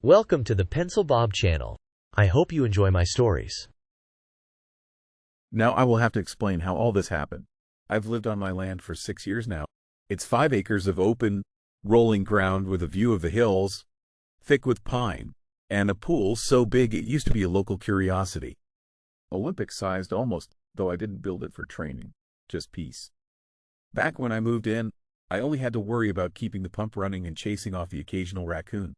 Welcome to the Pencil Bob channel. I hope you enjoy my stories. Now I will have to explain how all this happened. I've lived on my land for 6 years now. It's 5 acres of open, rolling ground with a view of the hills, thick with pine, and a pool so big it used to be a local curiosity. Olympic-sized almost, though I didn't build it for training, just peace. Back when I moved in, I only had to worry about keeping the pump running and chasing off the occasional raccoon.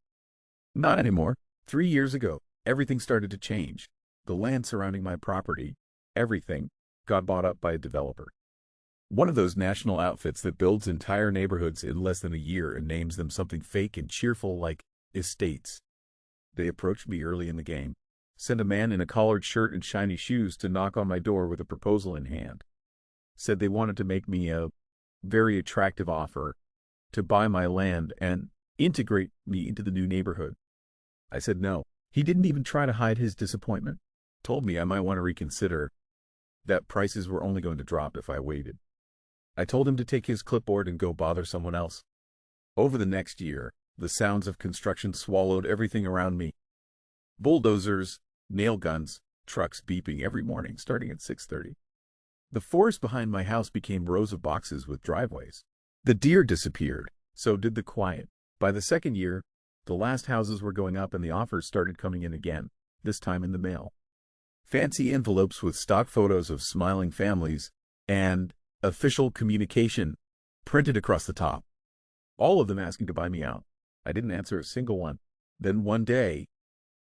Not anymore. 3 years ago, everything started to change. The land surrounding my property, everything, got bought up by a developer. One of those national outfits that builds entire neighborhoods in less than a year and names them something fake and cheerful like estates. They approached me early in the game, sent a man in a collared shirt and shiny shoes to knock on my door with a proposal in hand. Said they wanted to make me a very attractive offer to buy my land and integrate me into the new neighborhood. I said no. He didn't even try to hide his disappointment. Told me I might want to reconsider, that prices were only going to drop if I waited. I told him to take his clipboard and go bother someone else. Over the next year, the sounds of construction swallowed everything around me. Bulldozers, nail guns, trucks beeping every morning starting at 6:30. The forest behind my house became rows of boxes with driveways. The deer disappeared, so did the quiet. By the second year, the last houses were going up and the offers started coming in again, this time in the mail. Fancy envelopes with stock photos of smiling families and official communication printed across the top. All of them asking to buy me out. I didn't answer a single one. Then one day,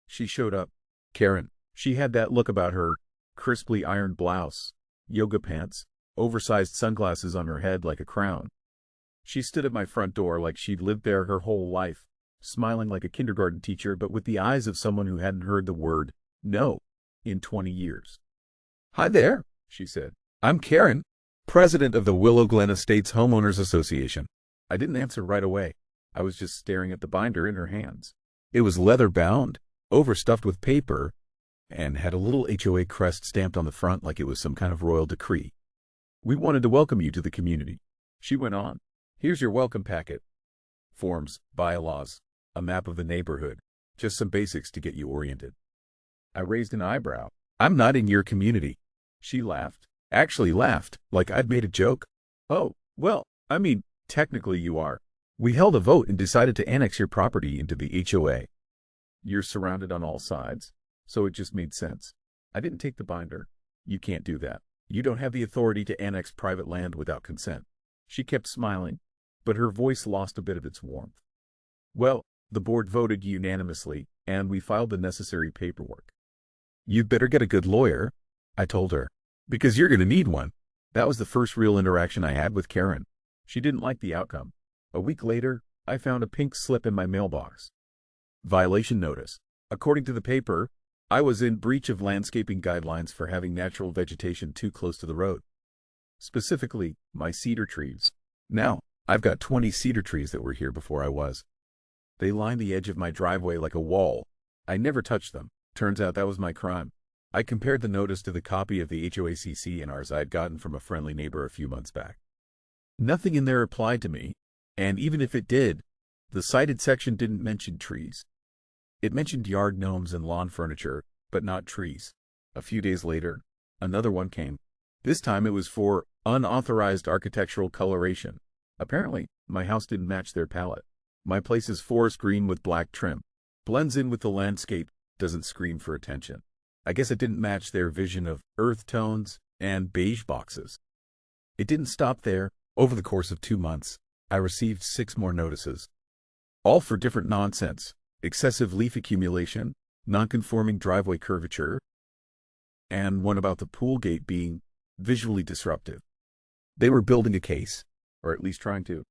she showed up. Karen. She had that look about her, crisply ironed blouse, yoga pants, oversized sunglasses on her head like a crown. She stood at my front door like she'd lived there her whole life, smiling like a kindergarten teacher but with the eyes of someone who hadn't heard the word no in 20 years. "Hi there," she said. "I'm Karen, president of the Willow Glen Estates Homeowners Association." I didn't answer right away. I was just staring at the binder in her hands. It was leather-bound, overstuffed with paper, and had a little HOA crest stamped on the front like it was some kind of royal decree. "We wanted to welcome you to the community," she went on. "Here's your welcome packet. Forms, bylaws, a map of the neighborhood, just some basics to get you oriented." I raised an eyebrow. "I'm not in your community." She laughed. Actually laughed, like I'd made a joke. "Oh, well, I mean, technically you are. We held a vote and decided to annex your property into the HOA. You're surrounded on all sides, so it just made sense." I didn't take the binder. "You can't do that. You don't have the authority to annex private land without consent." She kept smiling, but her voice lost a bit of its warmth. "Well, the board voted unanimously, and we filed the necessary paperwork." "You'd better get a good lawyer," I told her, "because you're going to need one." That was the first real interaction I had with Karen. She didn't like the outcome. A week later, I found a pink slip in my mailbox. Violation notice. According to the paper, I was in breach of landscaping guidelines for having natural vegetation too close to the road. Specifically, my cedar trees. Now, I've got 20 cedar trees that were here before I was. They line the edge of my driveway like a wall. I never touched them. Turns out that was my crime. I compared the notice to the copy of the HOACC NRs I had gotten from a friendly neighbor a few months back. Nothing in there applied to me, and even if it did, the cited section didn't mention trees. It mentioned yard gnomes and lawn furniture, but not trees. A few days later, another one came. This time it was for unauthorized architectural coloration. Apparently, my house didn't match their palette. My place is forest green with black trim. Blends in with the landscape, doesn't scream for attention. I guess it didn't match their vision of earth tones and beige boxes. It didn't stop there. Over the course of 2 months, I received 6 more notices. All for different nonsense. Excessive leaf accumulation, non-conforming driveway curvature, and one about the pool gate being visually disruptive. They were building a case, or at least trying to.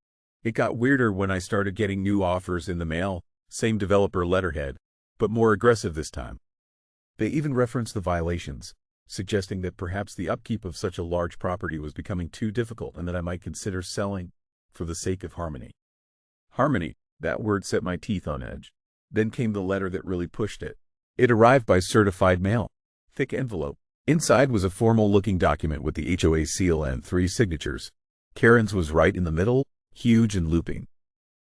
It got weirder when I started getting new offers in the mail, same developer letterhead, but more aggressive this time. They even referenced the violations, suggesting that perhaps the upkeep of such a large property was becoming too difficult and that I might consider selling for the sake of harmony. Harmony, that word set my teeth on edge. Then came the letter that really pushed it. It arrived by certified mail. Thick envelope. Inside was a formal-looking document with the HOA seal and 3 signatures. Karen's was right in the middle, huge and looping.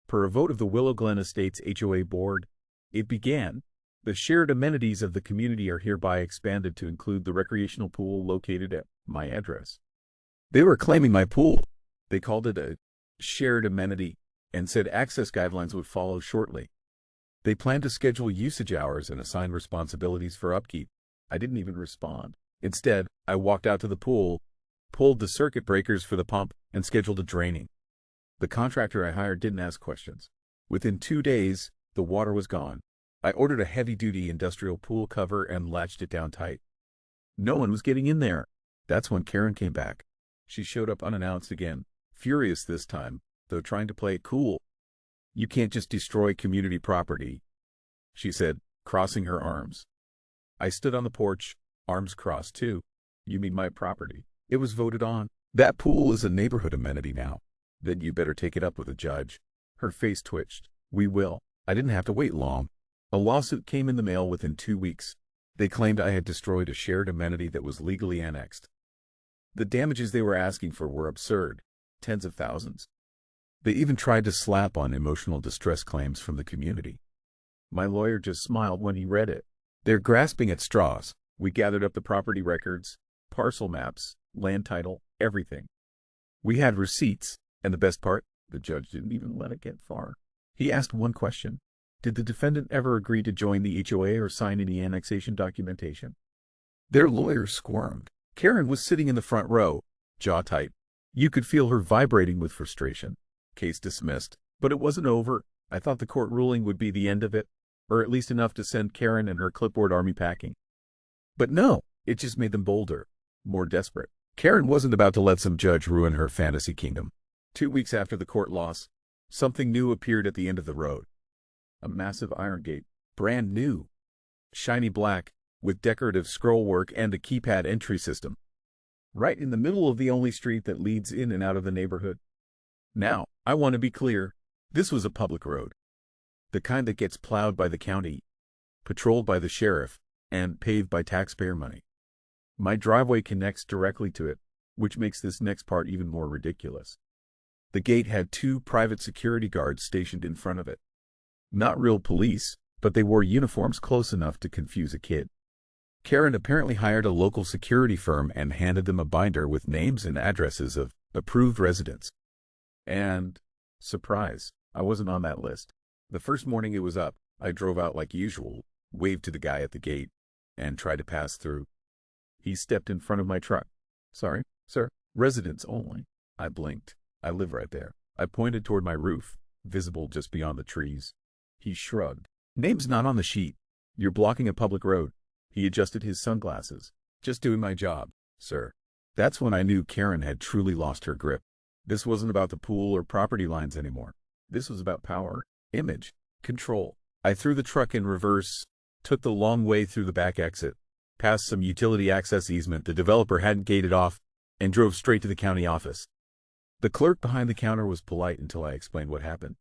Per a vote of the Willow Glen Estates HOA board, It began. The shared amenities of the community are hereby expanded to include the recreational pool located at my address. They were claiming my pool. They called it a shared amenity and said access guidelines would follow shortly. They planned to schedule usage hours and assign responsibilities for upkeep. I didn't even respond. Instead, I walked out to the pool, pulled the circuit breakers for the pump, and scheduled a draining. The contractor I hired didn't ask questions. Within 2 days, the water was gone. I ordered a heavy-duty industrial pool cover and latched it down tight. No one was getting in there. That's when Karen came back. She showed up unannounced again, furious this time, though trying to play it cool. "You can't just destroy community property," she said, crossing her arms. I stood on the porch, arms crossed too. "You mean my property? It was voted on. That pool is a neighborhood amenity now. Then you better take it up with the judge." Her face twitched. "We will." I didn't have to wait long. A lawsuit came in the mail within 2 weeks. They claimed I had destroyed a shared amenity that was legally annexed. The damages they were asking for were absurd, tens of thousands. They even tried to slap on emotional distress claims from the community. My lawyer just smiled when he read it. They're grasping at straws. We gathered up the property records, parcel maps, land title, everything. We had receipts, and the best part, the judge didn't even let it get far. He asked one question. Did the defendant ever agree to join the HOA or sign any annexation documentation? Their lawyer squirmed. Karen was sitting in the front row, jaw tight. You could feel her vibrating with frustration. Case dismissed. But it wasn't over. I thought the court ruling would be the end of it, or at least enough to send Karen and her clipboard army packing. But no, it just made them bolder, more desperate. Karen wasn't about to let some judge ruin her fantasy kingdom. 2 weeks after the court loss, something new appeared at the end of the road. A massive iron gate, brand new, shiny black, with decorative scrollwork and a keypad entry system. Right in the middle of the only street that leads in and out of the neighborhood. Now, I want to be clear, this was a public road. The kind that gets plowed by the county, patrolled by the sheriff, and paved by taxpayer money. My driveway connects directly to it, which makes this next part even more ridiculous. The gate had 2 private security guards stationed in front of it. Not real police, but they wore uniforms close enough to confuse a kid. Karen apparently hired a local security firm and handed them a binder with names and addresses of approved residents. And, surprise, I wasn't on that list. The first morning it was up, I drove out like usual, waved to the guy at the gate, and tried to pass through. He stepped in front of my truck. "Sorry, sir, residents only." I blinked. I live right there. I pointed toward my roof, visible just beyond the trees. He shrugged. "Name's not on the sheet. You're blocking a public road." He adjusted his sunglasses. "Just doing my job, sir." That's when I knew Karen had truly lost her grip. This wasn't about the pool or property lines anymore. This was about power, image, control. I threw the truck in reverse, took the long way through the back exit, past some utility access easement the developer hadn't gated off, and drove straight to the county office. The clerk behind the counter was polite until I explained what happened.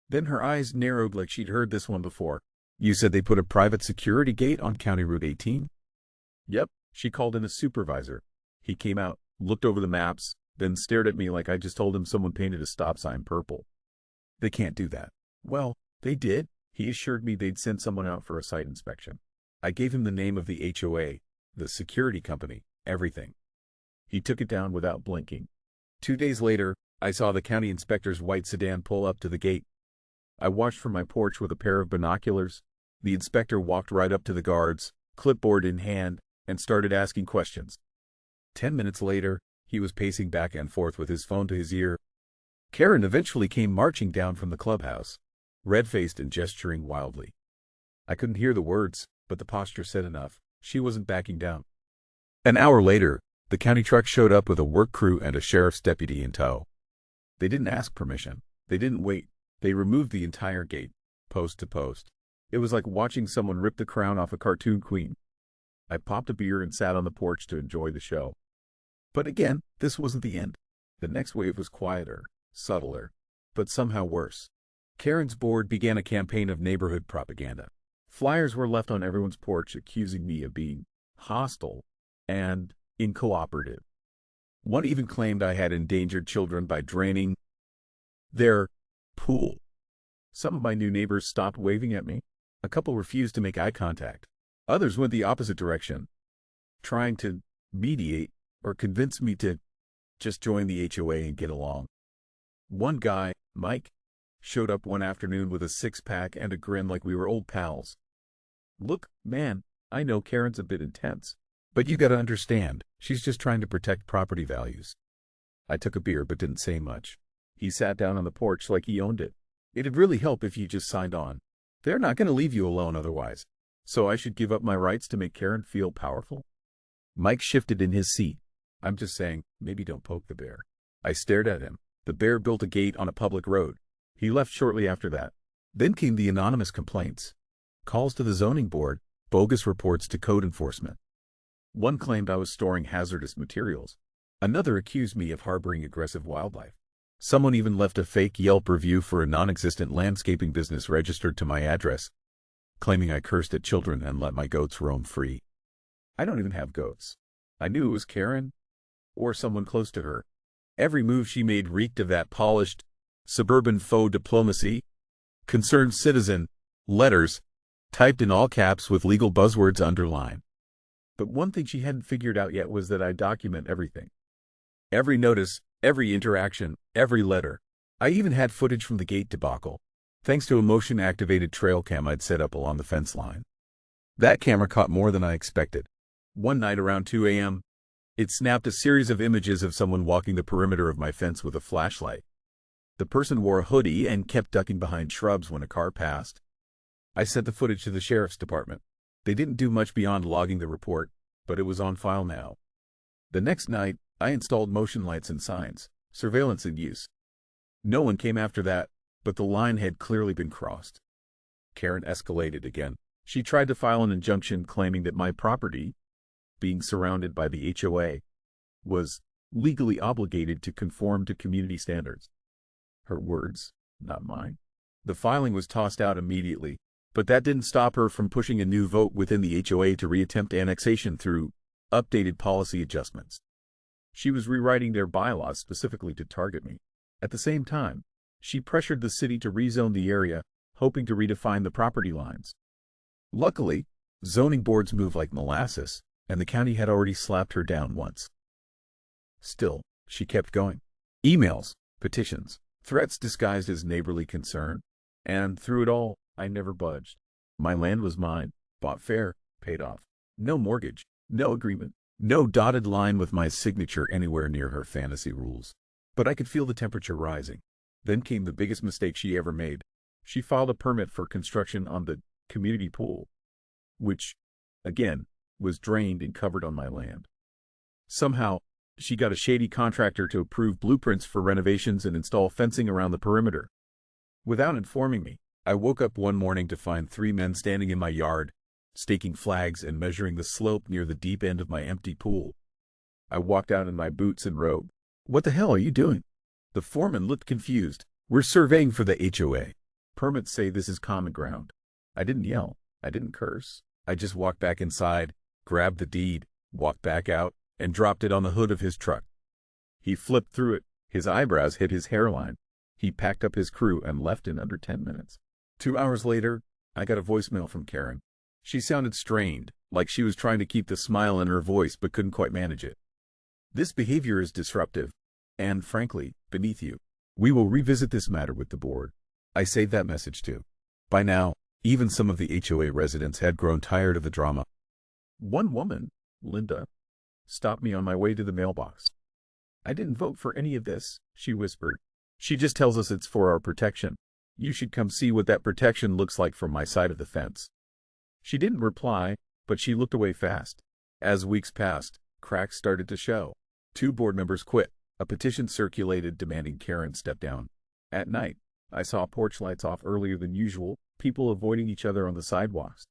Then her eyes narrowed like she'd heard this one before. "You said they put a private security gate on County Route 18? "Yep." She called in a supervisor. He came out, looked over the maps, then stared at me like I just told him someone painted a stop sign purple. "They can't do that." "Well, they did." He assured me they'd send someone out for a site inspection. I gave him the name of the HOA, the security company, everything. He took it down without blinking. 2 days later, I saw the county inspector's white sedan pull up to the gate. I watched from my porch with a pair of binoculars. The inspector walked right up to the guards, clipboard in hand, and started asking questions. 10 minutes later, he was pacing back and forth with his phone to his ear. Karen eventually came marching down from the clubhouse, red-faced and gesturing wildly. I couldn't hear the words, but the posture said enough. She wasn't backing down. An hour later, the county truck showed up with a work crew and a sheriff's deputy in tow. They didn't ask permission. They didn't wait. They removed the entire gate, post to post. It was like watching someone rip the crown off a cartoon queen. I popped a beer and sat on the porch to enjoy the show. But again, this wasn't the end. The next wave was quieter, subtler, but somehow worse. Karen's board began a campaign of neighborhood propaganda. Flyers were left on everyone's porch accusing me of being hostile and uncooperative. One even claimed I had endangered children by draining their pool. Some of my new neighbors stopped waving at me. A couple refused to make eye contact. Others went the opposite direction, trying to mediate or convince me to just join the HOA and get along. One guy, Mike, showed up one afternoon with a six-pack and a grin like we were old pals. "Look, man, I know Karen's a bit intense, but you gotta understand, she's just trying to protect property values." I took a beer but didn't say much. He sat down on the porch like he owned it. "It'd really help if you just signed on. They're not gonna leave you alone otherwise. So I should give up my rights to make Karen feel powerful?" Mike shifted in his seat. "I'm just saying, maybe don't poke the bear." I stared at him. The bear built a gate on a public road. He left shortly after that. Then came the anonymous complaints. Calls to the zoning board, bogus reports to code enforcement. One claimed I was storing hazardous materials. Another accused me of harboring aggressive wildlife. Someone even left a fake Yelp review for a non-existent landscaping business registered to my address, claiming I cursed at children and let my goats roam free. I don't even have goats. I knew it was Karen, or someone close to her. Every move she made reeked of that polished, suburban faux diplomacy. Concerned citizen, letters, typed in all caps with legal buzzwords underlined. But one thing she hadn't figured out yet was that I document everything. Every notice, every interaction, every letter. I even had footage from the gate debacle, thanks to a motion-activated trail cam I'd set up along the fence line. That camera caught more than I expected. One night around 2 a.m., it snapped a series of images of someone walking the perimeter of my fence with a flashlight. The person wore a hoodie and kept ducking behind shrubs when a car passed. I sent the footage to the sheriff's department. They didn't do much beyond logging the report, but it was on file now. The next night, I installed motion lights and signs, surveillance in use. No one came after that, but the line had clearly been crossed. Karen escalated again. She tried to file an injunction claiming that my property, being surrounded by the HOA, was legally obligated to conform to community standards. Her words, not mine. The filing was tossed out immediately, but that didn't stop her from pushing a new vote within the HOA to reattempt annexation through updated policy adjustments. She was rewriting their bylaws specifically to target me. At the same time, she pressured the city to rezone the area, hoping to redefine the property lines. Luckily, zoning boards move like molasses, and the county had already slapped her down once. Still, she kept going. Emails, petitions, threats disguised as neighborly concern, and through it all, I never budged. My land was mine, bought fair, paid off. No mortgage, no agreement, no dotted line with my signature anywhere near her fantasy rules. But I could feel the temperature rising. Then came the biggest mistake she ever made. She filed a permit for construction on the community pool, which, again, was drained and covered on my land. Somehow, she got a shady contractor to approve blueprints for renovations and install fencing around the perimeter. Without informing me, I woke up one morning to find 3 men standing in my yard, staking flags and measuring the slope near the deep end of my empty pool. I walked out in my boots and robe. "What the hell are you doing?" The foreman looked confused. "We're surveying for the HOA. Permits say this is common ground." I didn't yell. I didn't curse. I just walked back inside, grabbed the deed, walked back out, and dropped it on the hood of his truck. He flipped through it. His eyebrows hit his hairline. He packed up his crew and left in under 10 minutes. 2 hours later, I got a voicemail from Karen. She sounded strained, like she was trying to keep the smile in her voice but couldn't quite manage it. "This behavior is disruptive, and frankly, beneath you. We will revisit this matter with the board." I saved that message too. By now, even some of the HOA residents had grown tired of the drama. One woman, Linda, stopped me on my way to the mailbox. "I didn't vote for any of this," she whispered. "She just tells us it's for our protection. You should come see what that protection looks like from my side of the fence." She didn't reply, but she looked away fast. As weeks passed, cracks started to show. 2 board members quit. A petition circulated demanding Karen step down. At night, I saw porch lights off earlier than usual, people avoiding each other on the sidewalks.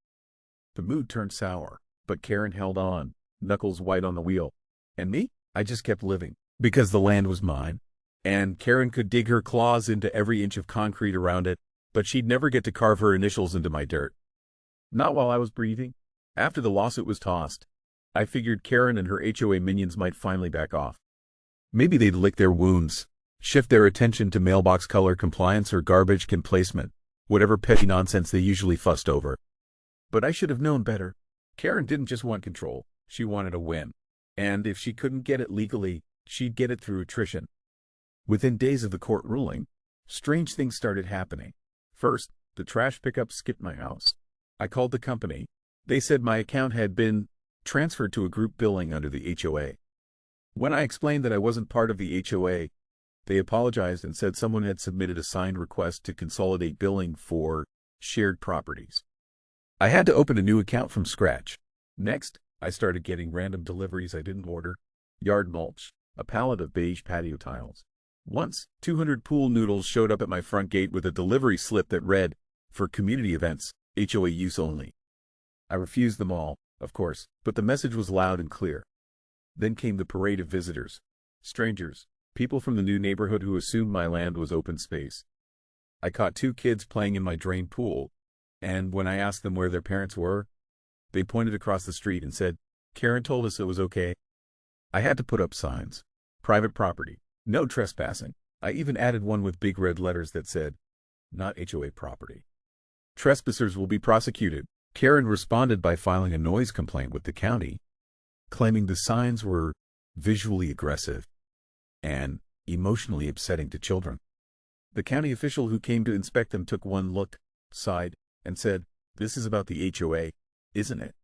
The mood turned sour, but Karen held on, knuckles white on the wheel. And me? I just kept living, because the land was mine. And Karen could dig her claws into every inch of concrete around it, but she'd never get to carve her initials into my dirt. Not while I was breathing. After the lawsuit was tossed, I figured Karen and her HOA minions might finally back off. Maybe they'd lick their wounds, shift their attention to mailbox color compliance or garbage can placement, whatever petty nonsense they usually fussed over. But I should have known better. Karen didn't just want control, she wanted a win. And if she couldn't get it legally, she'd get it through attrition. Within days of the court ruling, strange things started happening. First, the trash pickup skipped my house. I called the company. They said my account had been transferred to a group billing under the HOA. When I explained that I wasn't part of the HOA, they apologized and said someone had submitted a signed request to consolidate billing for shared properties. I had to open a new account from scratch. Next, I started getting random deliveries I didn't order: yard mulch, a pallet of beige patio tiles. Once, 200 pool noodles showed up at my front gate with a delivery slip that read, "For community events, HOA use only." I refused them all, of course, but the message was loud and clear. Then came the parade of visitors. Strangers, people from the new neighborhood who assumed my land was open space. I caught 2 kids playing in my drained pool, and when I asked them where their parents were, they pointed across the street and said, "Karen told us it was okay." I had to put up signs. Private property. No trespassing. I even added one with big red letters that said, "Not HOA property. Trespassers will be prosecuted." Karen responded by filing a noise complaint with the county, claiming the signs were visually aggressive and emotionally upsetting to children. The county official who came to inspect them took one look, sighed, and said, "This is about the HOA, isn't it?"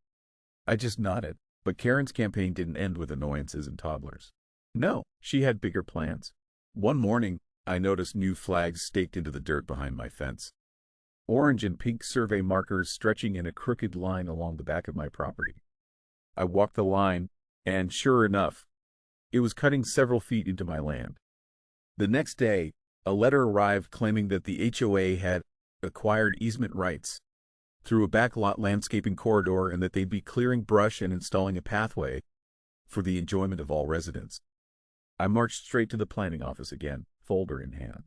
I just nodded, but Karen's campaign didn't end with annoyances and toddlers. No, she had bigger plans. One morning, I noticed new flags staked into the dirt behind my fence. Orange and pink survey markers stretching in a crooked line along the back of my property. I walked the line, and sure enough, it was cutting several feet into my land. The next day, a letter arrived claiming that the HOA had acquired easement rights through a backlot landscaping corridor and that they'd be clearing brush and installing a pathway for the enjoyment of all residents. I marched straight to the planning office again, folder in hand.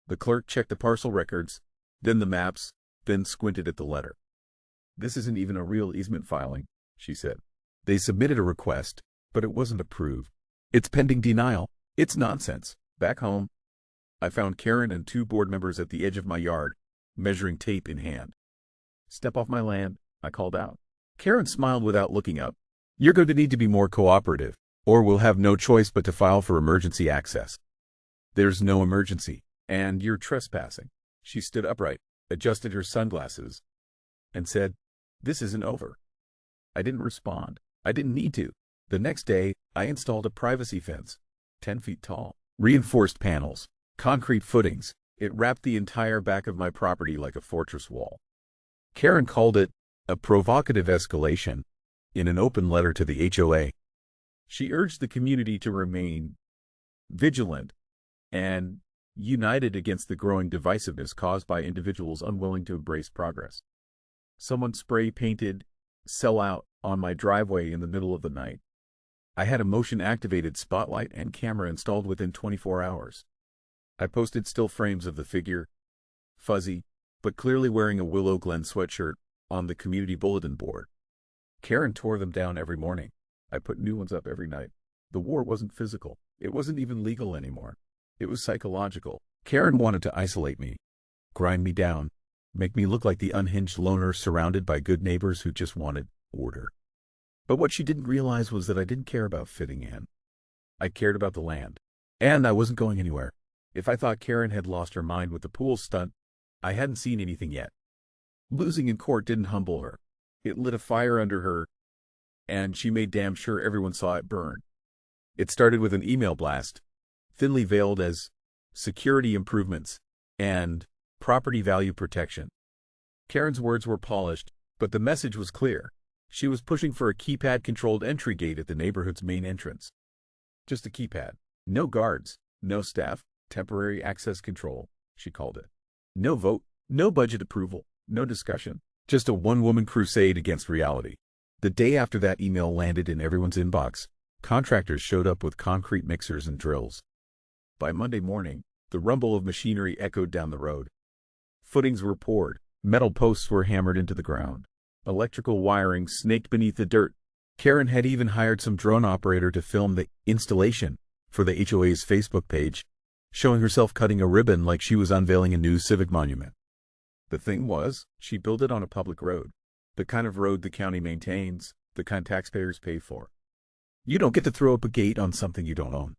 The clerk checked the parcel records, then the maps, then squinted at the letter. "This isn't even a real easement filing," she said. "They submitted a request, but it wasn't approved. It's pending denial. It's nonsense." Back home, I found Karen and 2 board members at the edge of my yard, measuring tape in hand. "Step off my land," I called out. Karen smiled without looking up. "You're going to need to be more cooperative, or we'll have no choice but to file for emergency access." "There's no emergency, and you're trespassing." She stood upright, adjusted her sunglasses, and said, "This isn't over." I didn't respond. I didn't need to. The next day, I installed a privacy fence, 10 feet tall, reinforced panels, concrete footings. It wrapped the entire back of my property like a fortress wall. Karen called it a provocative escalation in an open letter to the HOA. She urged the community to remain vigilant and united against the growing divisiveness caused by individuals unwilling to embrace progress. Someone spray-painted "Sell Out" on my driveway in the middle of the night. I had a motion-activated spotlight and camera installed within 24 hours. I posted still frames of the figure, fuzzy, but clearly wearing a Willow Glen sweatshirt, on the community bulletin board. Karen tore them down every morning. I put new ones up every night. The war wasn't physical. It wasn't even legal anymore. It was psychological. Karen wanted to isolate me, grind me down, make me look like the unhinged loner surrounded by good neighbors who just wanted order. But what she didn't realize was that I didn't care about fitting in. I cared about the land. And I wasn't going anywhere. If I thought Karen had lost her mind with the pool stunt, I hadn't seen anything yet. Losing in court didn't humble her. It lit a fire under her, and she made damn sure everyone saw it burn. It started with an email blast, thinly veiled as security improvements and property value protection. Karen's words were polished, but the message was clear. She was pushing for a keypad-controlled entry gate at the neighborhood's main entrance. Just a keypad. No guards, no staff, temporary access control, she called it. No vote, no budget approval, no discussion. Just a one-woman crusade against reality. The day after that email landed in everyone's inbox, contractors showed up with concrete mixers and drills. By Monday morning, the rumble of machinery echoed down the road. Footings were poured, metal posts were hammered into the ground. Electrical wiring snaked beneath the dirt. Karen had even hired some drone operator to film the installation for the HOA's Facebook page, showing herself cutting a ribbon like she was unveiling a new civic monument. The thing was, she built it on a public road. The kind of road the county maintains, the kind taxpayers pay for. You don't get to throw up a gate on something you don't own.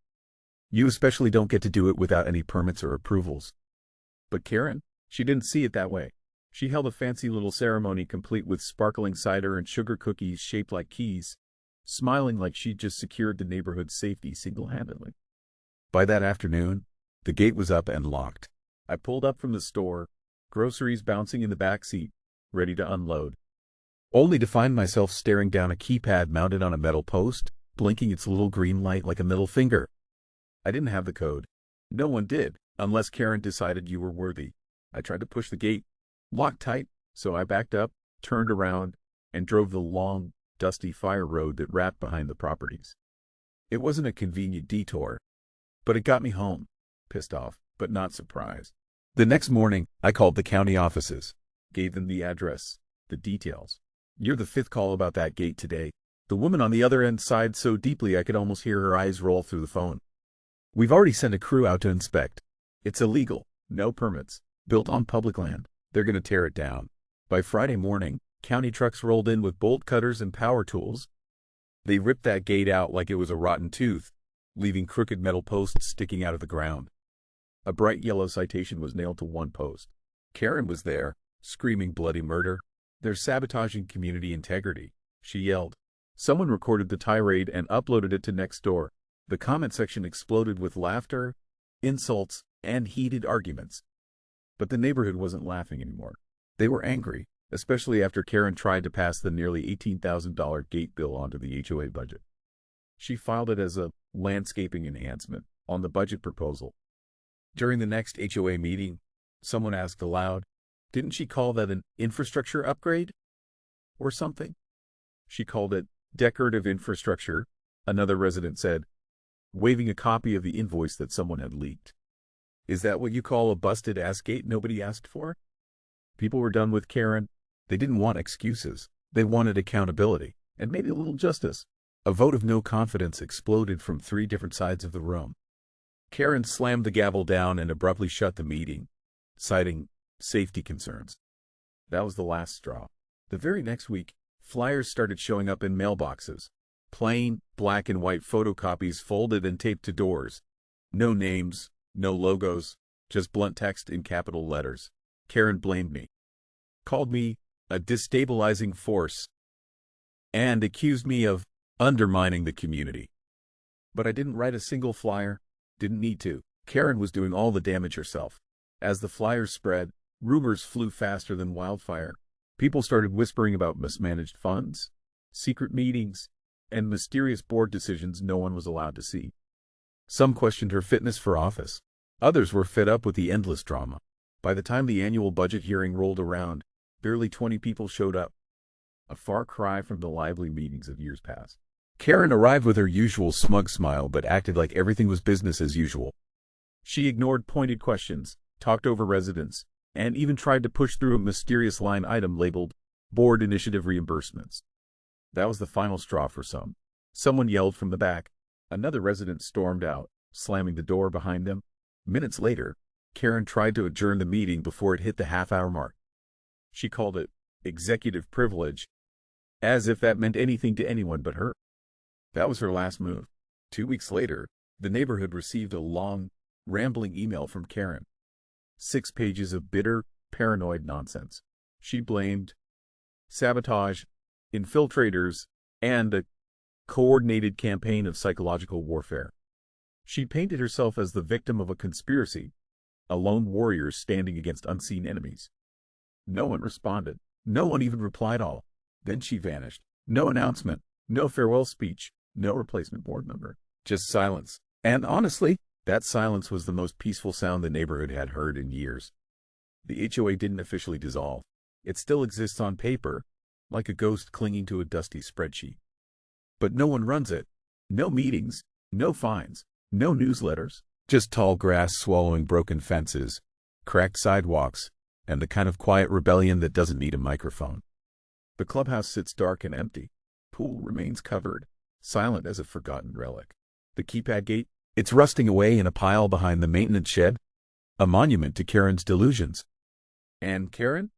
You especially don't get to do it without any permits or approvals. But Karen, she didn't see it that way. She held a fancy little ceremony complete with sparkling cider and sugar cookies shaped like keys, smiling like she'd just secured the neighborhood's safety single-handedly. By that afternoon, the gate was up and locked. I pulled up from the store, groceries bouncing in the back seat, ready to unload, only to find myself staring down a keypad mounted on a metal post, blinking its little green light like a middle finger. I didn't have the code. No one did, unless Karen decided you were worthy. I tried to push the gate, locked tight, so I backed up, turned around, and drove the long, dusty fire road that wrapped behind the properties. It wasn't a convenient detour, but it got me home, pissed off, but not surprised. The next morning, I called the county offices, gave them the address, the details. You're the fifth call about that gate today. The woman on the other end sighed so deeply I could almost hear her eyes roll through the phone. We've already sent a crew out to inspect. It's illegal, no permits, built on public land. They're going to tear it down. By Friday morning, county trucks rolled in with bolt cutters and power tools. They ripped that gate out like it was a rotten tooth, leaving crooked metal posts sticking out of the ground. A bright yellow citation was nailed to one post. Karen was there, screaming bloody murder. They're sabotaging community integrity, she yelled. Someone recorded the tirade and uploaded it to Nextdoor. The comment section exploded with laughter, insults, and heated arguments. But the neighborhood wasn't laughing anymore. They were angry, especially after Karen tried to pass the nearly $18,000 gate bill onto the HOA budget. She filed it as a landscaping enhancement on the budget proposal. During the next HOA meeting, someone asked aloud, "Didn't she call that an infrastructure upgrade? Or something?" "She called it decorative infrastructure," another resident said, waving a copy of the invoice that someone had leaked. "Is that what you call a busted-ass gate nobody asked for?" People were done with Karen. They didn't want excuses. They wanted accountability, and maybe a little justice. A vote of no confidence exploded from 3 different sides of the room. Karen slammed the gavel down and abruptly shut the meeting, citing safety concerns. That was the last straw. The very next week, flyers started showing up in mailboxes. Plain, black and white photocopies folded and taped to doors. No names, no logos, just blunt text in capital letters. Karen blamed me, called me a destabilizing force, and accused me of undermining the community. But I didn't write a single flyer, didn't need to. Karen was doing all the damage herself. As the flyers spread, rumors flew faster than wildfire. People started whispering about mismanaged funds, secret meetings, and mysterious board decisions no one was allowed to see. Some questioned her fitness for office. Others were fed up with the endless drama. By the time the annual budget hearing rolled around, barely 20 people showed up. A far cry from the lively meetings of years past. Karen arrived with her usual smug smile but acted like everything was business as usual. She ignored pointed questions, talked over residents, and even tried to push through a mysterious line item labeled Board Initiative Reimbursements. That was the final straw for some. Someone yelled from the back. Another resident stormed out, slamming the door behind them. Minutes later, Karen tried to adjourn the meeting before it hit the half-hour mark. She called it executive privilege, as if that meant anything to anyone but her. That was her last move. 2 weeks later, the neighborhood received a long, rambling email from Karen. 6 pages of bitter, paranoid nonsense. She blamed sabotage, infiltrators, and a coordinated campaign of psychological warfare. She painted herself as the victim of a conspiracy, a lone warrior standing against unseen enemies. No one responded. No one even replied all. Then she vanished. No announcement, no farewell speech, no replacement board member. Just silence. And honestly, that silence was the most peaceful sound the neighborhood had heard in years. The HOA didn't officially dissolve. It still exists on paper, like a ghost clinging to a dusty spreadsheet. But no one runs it. No meetings, no fines, no newsletters. Just tall grass swallowing broken fences, cracked sidewalks, and the kind of quiet rebellion that doesn't need a microphone. The clubhouse sits dark and empty. Pool remains covered, silent as a forgotten relic. The keypad gate, it's rusting away in a pile behind the maintenance shed, a monument to Karen's delusions. And Karen?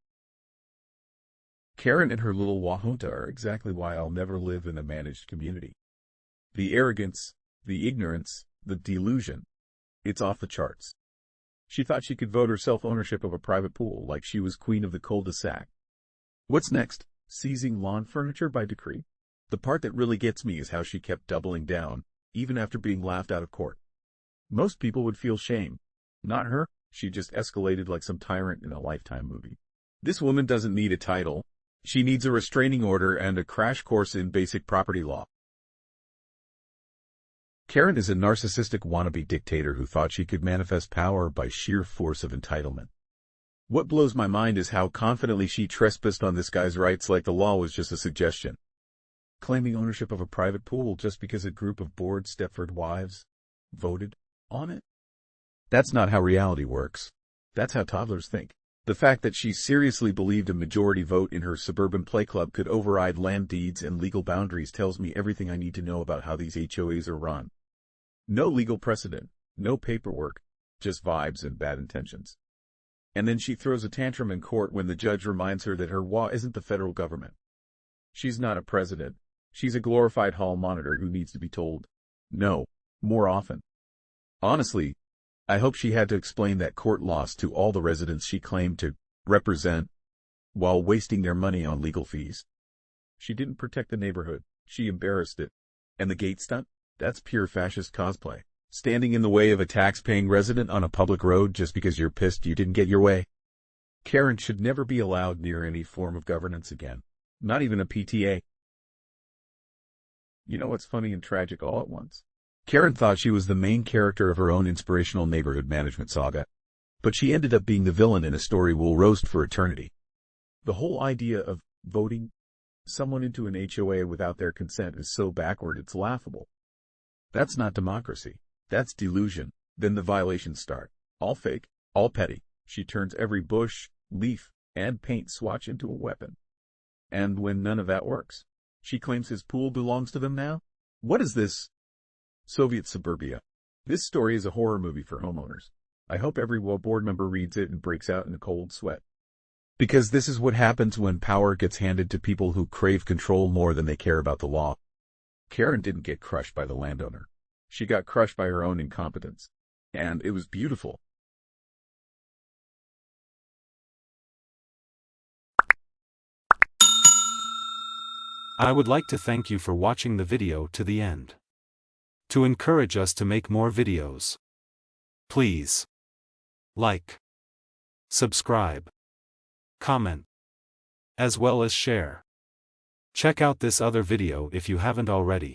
Karen and her little Wahunta are exactly why I'll never live in a managed community. The arrogance, the ignorance, the delusion. It's off the charts. She thought she could vote herself ownership of a private pool like she was queen of the cul-de-sac. What's next? Seizing lawn furniture by decree? The part that really gets me is how she kept doubling down, even after being laughed out of court. Most people would feel shame. Not her. She just escalated like some tyrant in a Lifetime movie. This woman doesn't need a title. She needs a restraining order and a crash course in basic property law. Karen is a narcissistic wannabe dictator who thought she could manifest power by sheer force of entitlement. What blows my mind is how confidently she trespassed on this guy's rights like the law was just a suggestion. Claiming ownership of a private pool just because a group of bored Stepford wives voted on it? That's not how reality works. That's how toddlers think. The fact that she seriously believed a majority vote in her suburban play club could override land deeds and legal boundaries tells me everything I need to know about how these HOAs are run. No legal precedent, no paperwork, just vibes and bad intentions. And then she throws a tantrum in court when the judge reminds her that her HOA isn't the federal government. She's not a president. She's a glorified hall monitor who needs to be told no more often. Honestly, I hope she had to explain that court loss to all the residents she claimed to represent while wasting their money on legal fees. She didn't protect the neighborhood. She embarrassed it. And the gate stunt? That's pure fascist cosplay. Standing in the way of a tax-paying resident on a public road just because you're pissed you didn't get your way. Karen should never be allowed near any form of governance again. Not even a PTA. You know what's funny and tragic all at once? Karen thought she was the main character of her own inspirational neighborhood management saga, but she ended up being the villain in a story we'll roast for eternity. The whole idea of voting someone into an HOA without their consent is so backward it's laughable. That's not democracy. That's delusion. Then the violations start. All fake, all petty. She turns every bush, leaf, and paint swatch into a weapon. And when none of that works, she claims his pool belongs to them now? What is this? Soviet suburbia. This story is a horror movie for homeowners. I hope every WA board member reads it and breaks out in a cold sweat. Because this is what happens when power gets handed to people who crave control more than they care about the law. Karen didn't get crushed by the landowner. She got crushed by her own incompetence. And it was beautiful. I would like to thank you for watching the video to the end. To encourage us to make more videos, please like, subscribe, comment, as well as share. Check out this other video if you haven't already.